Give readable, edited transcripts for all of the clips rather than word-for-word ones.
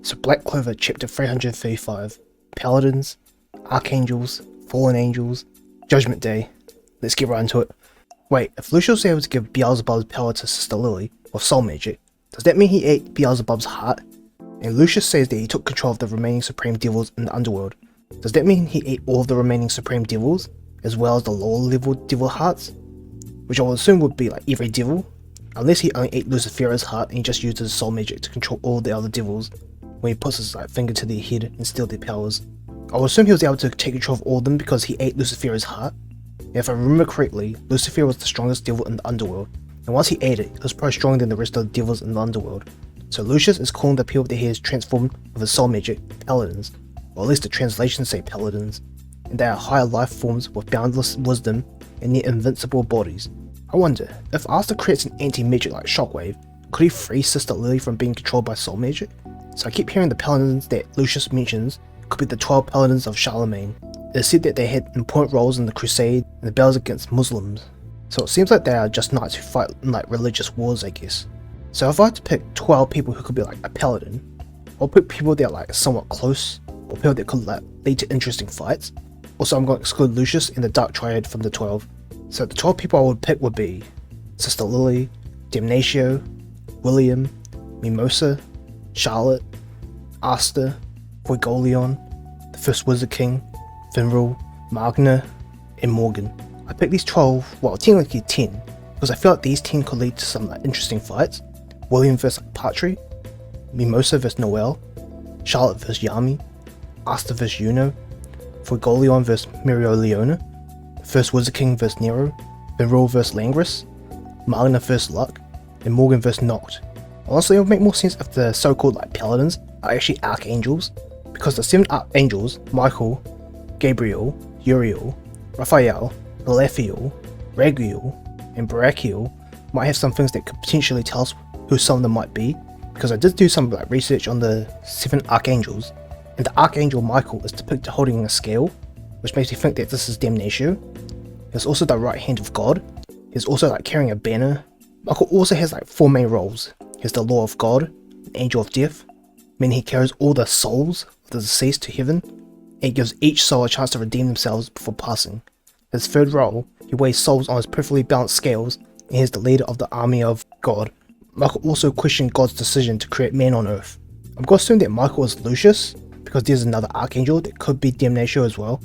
So Black Clover chapter 335, Paladins, Archangels, Fallen Angels, Judgment Day. Let's get right into it. Wait, if Lucius was able to give Beelzebub's power to Sister Lily with soul magic, does that mean he ate Beelzebub's heart? And Lucius says that he took control of the remaining supreme devils in the underworld. Does that mean he ate all of the remaining supreme devils, as well as the lower level devil hearts? Which I would assume would be like every devil, unless he only ate Lucifer's heart and he just used his soul magic to control all the other devils when he puts his finger to their head and steal their powers. I would assume he was able to take control of all of them because he ate Lucifer's heart. And if I remember correctly, Lucifer was the strongest devil in the underworld, and once he ate it, he was probably stronger than the rest of the devils in the underworld. So Lucius is calling the people that he has transformed with his soul magic Paladins, or at least the translations say Paladins, and they are higher life forms with boundless wisdom and near invincible bodies. I wonder, if Asta creates an anti-magic like Shockwave, could he free Sister Lily from being controlled by soul magic? So I keep hearing the Paladins that Lucius mentions could be the 12 Paladins of Charlemagne. It is said that they had important roles in the Crusade and the battles against Muslims. So it seems like they are just knights who fight in like religious wars, I guess. So if I had to pick 12 people who could be like a Paladin, I'll pick people that are like somewhat close, or people that could like lead to interesting fights. Also, I'm going to exclude Lucius and the Dark Triad from the 12. So the 12 people I would pick would be Sister Lily, Damnatio, William, Mimosa, Charlotte, Asta, Fuegoleon, the First Wizard King, Finral, Magna, and Morgan. I picked these 12, well technically 10, because I feel like these 10 could lead to some like interesting fights. William vs Patri, Mimosa vs Noel, Charlotte vs Yami, Asta vs Yuno, Fuegoleon vs Mereoleona, the First Wizard King vs Nero, Finral vs Langris, Magna vs Luck, and Morgan vs Noct. Honestly, it would make more sense if the so-called like Paladins are actually Archangels, because the 7 Archangels, Michael, Gabriel, Uriel, Raphael, Salafiel, Raguel, and Barakiel, might have some things that could potentially tell us who some of them might be, because I did do some like research on the 7 Archangels, and the Archangel Michael is depicted holding a scale, which makes me think that this is Damnatio. He's also the right hand of God. He's also like carrying a banner. Michael also has like 4 main roles. He's the Law of God, an Angel of Death, meaning he carries all the souls of the deceased to heaven, and he gives each soul a chance to redeem themselves before passing. His 3rd role, he weighs souls on his perfectly balanced scales, and he's the leader of the army of God. Michael also questioned God's decision to create man on earth. I'm going to assume that Michael is Lucius, because there's another Archangel that could be Damnatio as well.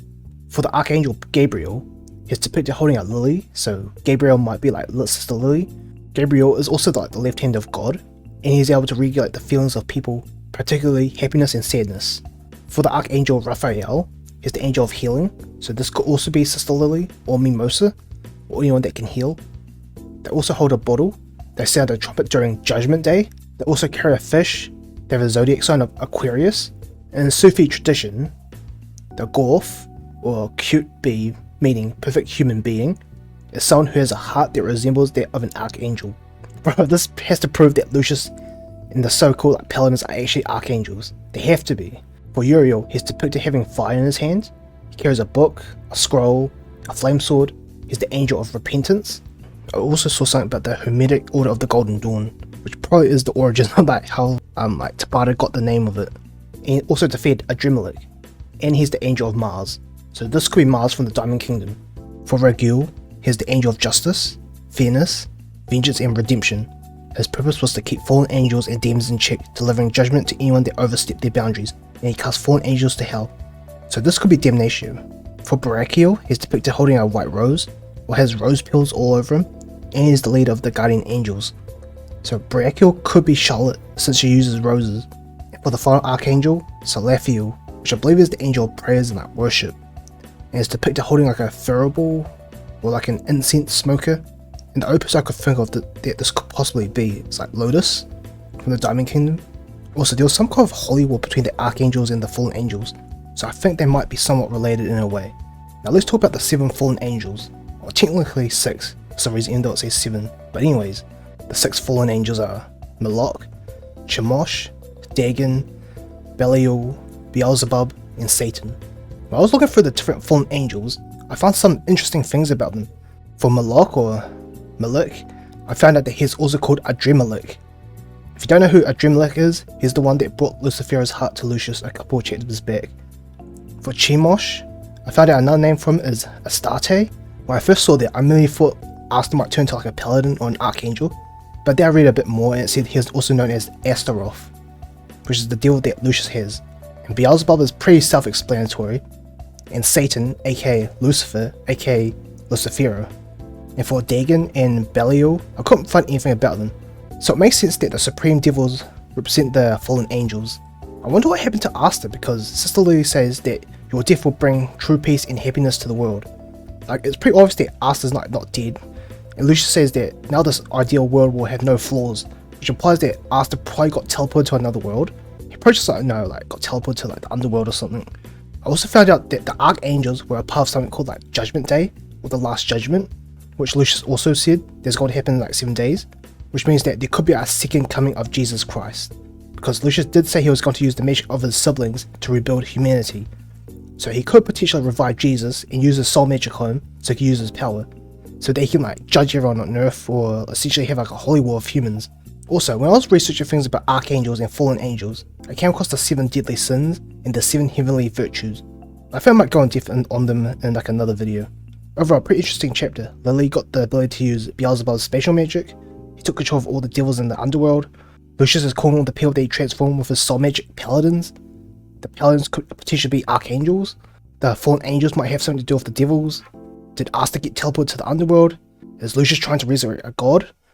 For the Archangel Gabriel, he's depicted holding a lily, so Gabriel might be like Sister Lily. Gabriel is also like the left hand of God, and he's able to regulate the feelings of people, particularly happiness and sadness. For the Archangel Raphael, he's the Angel of Healing, so this could also be Sister Lily or Mimosa, or anyone that can heal. They also hold a bottle, they sound a trumpet during Judgment Day, they also carry a fish, they have a zodiac sign of Aquarius, and in Sufi tradition, the Gorf, or cute bee, meaning perfect human being, is someone who has a heart that resembles that of an archangel. Bro, this has to prove that Lucius and the so-called like, Paladins are actually archangels. They have to be. For Uriel, he's depicted having fire in his hand. He carries a book, a scroll, a flame sword. He's the Angel of Repentance. I also saw something about the Hermetic Order of the Golden Dawn, which probably is the origin of like how Tabata got the name of it. And he also defeated Adremelik, and he's the Angel of Mars. So this could be Mars from the Diamond Kingdom. For Raguel, he's the Angel of Justice, Fairness, Vengeance and Redemption. His purpose was to keep fallen angels and demons in check, delivering judgment to anyone that overstepped their boundaries, and he cast fallen angels to hell. So this could be Damnatio. For Barakiel, he's depicted holding a white rose, or has rose petals all over him, and he's the leader of the Guardian Angels. So Barakiel could be Charlotte, since she uses roses. And for the final Archangel, Salafiel, which I believe is the Angel of Prayers and like worship, and it's depicted holding like a thurible, or like an incense smoker. And the opus I could think of that this could possibly be is like Lotus from the Diamond Kingdom. Also, there was some kind of holy war between the Archangels and the Fallen Angels, so I think they might be somewhat related in a way. Now let's talk about the 7 Fallen Angels, or technically 6, for some reason even though it says 7. But anyways, the 6 Fallen Angels are Moloch, Chemosh, Dagon, Belial, Beelzebub, and Satan. When I was looking through the different Fallen Angels, I found some interesting things about them. For Moloch, or Malik, I found out that he's also called Adremelik. If you don't know who Adremelech is, he's the one that brought Lucifer's heart to Lucius a couple of chapters back. For Chemosh, I found out another name for him is Astarte. When I first saw that, I immediately thought Asta might turn to like a Paladin or an Archangel, but then I read a bit more and it said he is also known as Astaroth, which is the devil that Lucius has. And Beelzebub is pretty self-explanatory, and Satan, aka Lucifer, aka Lucifero. And for Dagon and Belial, I couldn't find anything about them, so it makes sense that the Supreme Devils represent the fallen angels. I wonder what happened to Asta, because Sister Lily says that your death will bring true peace and happiness to the world. Like, it's pretty obvious that Asta's not dead, and Lucius says that now this ideal world will have no flaws, which implies that Asta probably got teleported to another world. He probably just got teleported to like the underworld or something. I also found out that the Archangels were a part of something called like Judgment Day, or the Last Judgment, which Lucius also said there's going to happen in like 7 days, which means that there could be a second coming of Jesus Christ, because Lucius did say he was going to use the magic of his siblings to rebuild humanity, so he could potentially revive Jesus and use his soul magic on him so he could use his power, so that he can like judge everyone on earth, or essentially have like a holy war of humans. Also, when I was researching things about Archangels and fallen angels, I came across the 7 deadly sins and the 7 heavenly virtues. I found I might go in depth on them in like another video. Overall, pretty interesting chapter. Lily got the ability to use Beelzebub's spatial magic, he took control of all the devils in the underworld, Lucius is calling all the people that he transformed with his soul magic Paladins. The Paladins could potentially be Archangels. The fallen angels might have something to do with the devils. Did Asta get teleported to the underworld? Is Lucius trying to resurrect a god?